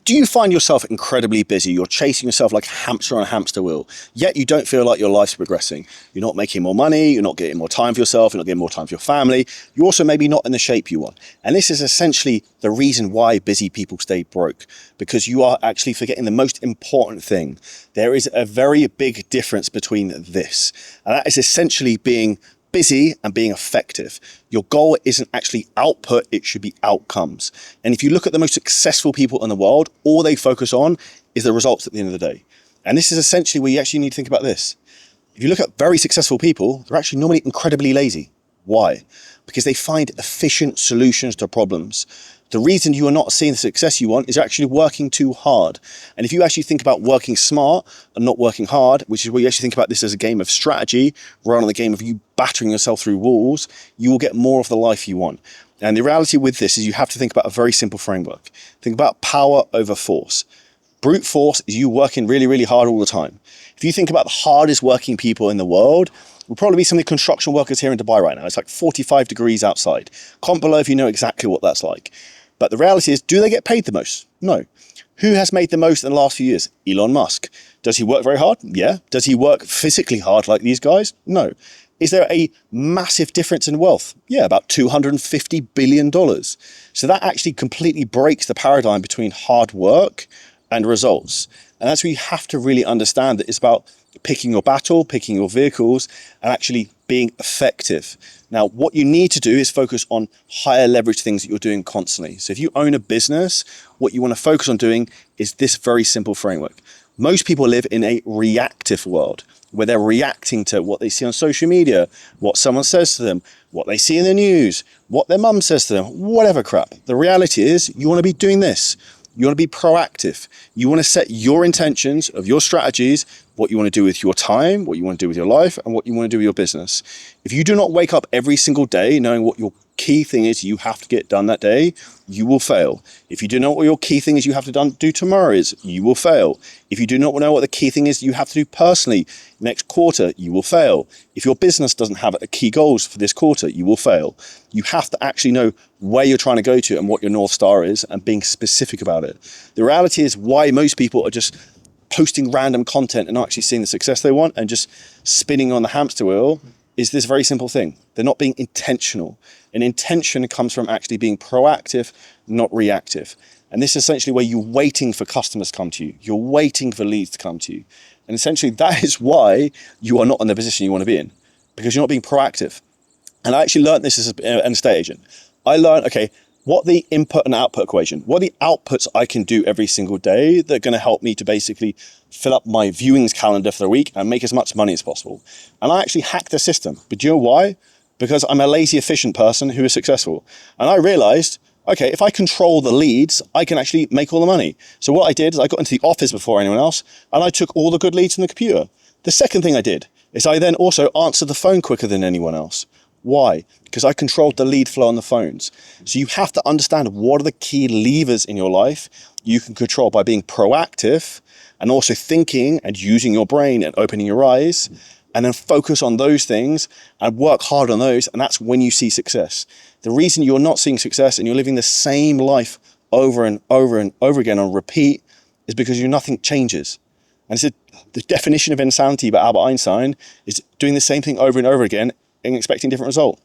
Do you find yourself incredibly busy? You're chasing yourself like a hamster on a hamster wheel, yet you don't feel like your life's progressing. You're not making more money, you're not getting more time for yourself, you're not getting more time for your family. You're also maybe not in the shape you want. And this is essentially the reason why busy people stay broke, because you are actually forgetting the most important thing. There is a very big difference between this, and that is essentially being busy and being effective. Your goal isn't actually output, it should be outcomes. And if you look at the most successful people in the world, all they focus on is the results at the end of the day. And this is essentially where you actually need to think about this. If you look at very successful people, they're actually normally incredibly lazy. Why? Because they find efficient solutions to problems. The reason you are not seeing the success you want is actually working too hard. And if you actually think about working smart and not working hard, which is where you actually think about this as a game of strategy, rather than the game of you battering yourself through walls, you will get more of the life you want. And the reality with this is you have to think about a very simple framework. Think about power over force. Brute force is you working really, really hard all the time. If you think about the hardest working people in the world, will probably be some of the construction workers here in Dubai right now. It's like 45 degrees outside. Comment below if you know exactly what that's like. But the reality is, do they get paid the most? No. Who has made the most in the last few years? Elon Musk. Does he work very hard? Yeah. Does he work physically hard like these guys? No. Is there a massive difference in wealth? Yeah, about $250 billion. So that actually completely breaks the paradigm between hard work and results. And that's where you have to really understand that it's about picking your battle, picking your vehicles, and actually being effective. Now, what you need to do is focus on higher leverage things that you're doing constantly. So if you own a business, what you want to focus on doing is this very simple framework. Most people live in a reactive world where they're reacting to what they see on social media, what someone says to them, what they see in the news, what their mum says to them, whatever crap. The reality is you want to be doing this. You want to be proactive. You want to set your intentions of your strategies, what you want to do with your time, what you want to do with your life, and what you want to do with your business. If you do not wake up every single day knowing what your key thing is you have to get done that day, you will fail. If you do not know what your key thing is you have to do tomorrow is, you will fail. If you do not know what the key thing is you have to do personally next quarter, you will fail. If your business doesn't have key goals for this quarter, you will fail. You have to actually know where you're trying to go to and what your North Star is and being specific about it. The reality is why most people are just posting random content and not actually seeing the success they want and just spinning on the hamster wheel is this very simple thing. They're not being intentional. And intention comes from actually being proactive, not reactive. And this is essentially where you're waiting for customers to come to you. You're waiting for leads to come to you. And essentially that is why you are not in the position you want to be in, because you're not being proactive. And I actually learned this as an estate agent. I learned, okay, what the input and output equation, what are the outputs I can do every single day that are going to help me to basically fill up my viewings calendar for the week and make as much money as possible. And I actually hacked the system. But do you know why? Because I'm a lazy, efficient person who is successful. And I realized, okay, if I control the leads, I can actually make all the money. So what I did is I got into the office before anyone else and I took all the good leads from the computer. The second thing I did is I then also answered the phone quicker than anyone else. Why? Because I controlled the lead flow on the phones. So you have to understand what are the key levers in your life you can control by being proactive and also thinking and using your brain and opening your eyes, and then focus on those things and work hard on those. And that's when you see success. The reason you're not seeing success and you're living the same life over and over and over again on repeat is because nothing changes. And it's the definition of insanity by Albert Einstein is doing the same thing over and over again and expecting a different result.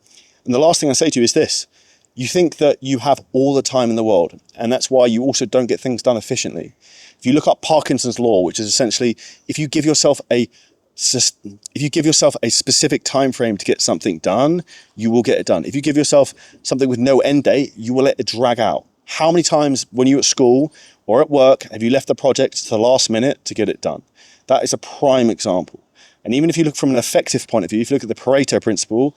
And the last thing I say to you is this: you think that you have all the time in the world, and that's why you also don't get things done efficiently. If you look up Parkinson's law, which is essentially if you give yourself a specific time frame to get something done, you will get it done. If you give yourself something with no end date, you will let it drag out. How many times when you're at school or at work have you left the project to the last minute to get it done? That is a prime example. And even if you look from an effective point of view, if you look at the Pareto principle,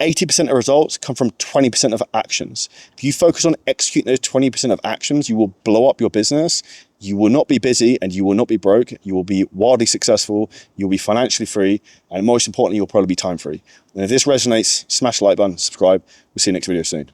80% of results come from 20% of actions. If you focus on executing those 20% of actions, you will blow up your business. You will not be busy and you will not be broke. You will be wildly successful. You'll be financially free. And most importantly, you'll probably be time free. And if this resonates, smash the like button, subscribe. We'll see you next video soon.